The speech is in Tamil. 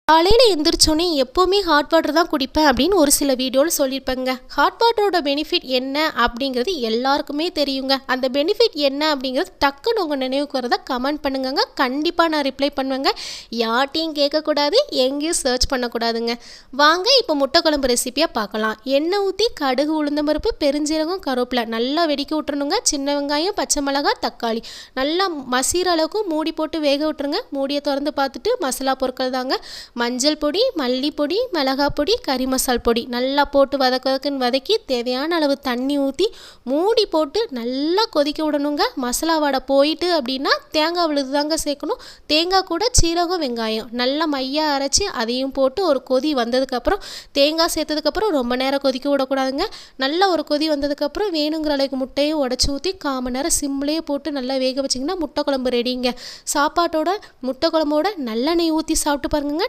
காலையில் எந்திரிச்சோன்னே எப்போவுமே ஹாட் வாட்டர் தான் குடிப்பேன் அப்படின்னு ஒரு சில வீடியோவில் சொல்லியிருப்பேங்க. ஹாட் வாட்டரோட பெனிஃபிட் என்ன அப்படிங்கிறது எல்லாருக்குமே தெரியுங்க. அந்த பெனிஃபிட் என்ன அப்படிங்கிறது டக்குன்னு உங்கள் நினைவுக்கு வரதை கமெண்ட் பண்ணுங்கங்க. கண்டிப்பாக நான் ரிப்ளை பண்ணுவேங்க. யார்ட்டையும் கேட்கக்கூடாது, எங்கேயும் சர்ச் பண்ணக்கூடாதுங்க. வாங்க இப்போ முட்டை குழம்பு ரெசிப்பியாக பார்க்கலாம். எண்ணெய் ஊற்றி கடுகு, உளுந்தம்பருப்பு, பெருஞ்சீரகம், கருவேப்பிலை நல்லா வெடிக்க விட்டுறணுங்க. சின்ன வெங்காயம், பச்சை மிளகாய், தக்காளி நல்லா மசிகிற அளவுக்கு மூடி போட்டு வேக விட்டுருங்க. மூடியை திறந்து பார்த்துட்டு மசாலா பொருட்கள் தாங்க. மஞ்சள் பொடி, மல்லிப்பொடி, மிளகாய் பொடி, கறி மசால் பொடி நல்லா போட்டு வதக்குன்னு வதக்கி தேவையான அளவு தண்ணி ஊற்றி மூடி போட்டு நல்லா கொதிக்க விடணுங்க. மசாலா வடை போயிட்டு அப்படின்னா தேங்காய் விழுது தாங்க சேர்க்கணும். தேங்காய் கூட சீரகம், வெங்காயம் நல்லா மையாக அரைச்சி அதையும் போட்டு ஒரு கொதி வந்ததுக்கப்புறம் தேங்காய் சேர்த்ததுக்கப்புறம் ரொம்ப நேரம் கொதிக்க விடக்கூடாதுங்க. நல்லா ஒரு கொதி வந்ததுக்கப்புறம் வேணுங்கிற அளவுக்கு முட்டையை உடச்சி ஊற்றி 1/4 மணி நேரம் சிம்லேயே போட்டு நல்லா வேக வச்சிங்கன்னா முட்டை குழம்பு ரெடிங்க. சாப்பாட்டோட முட்டை குழம்போட நல்லெண்ணெய் ஊற்றி சாப்பிட்டு பாருங்க.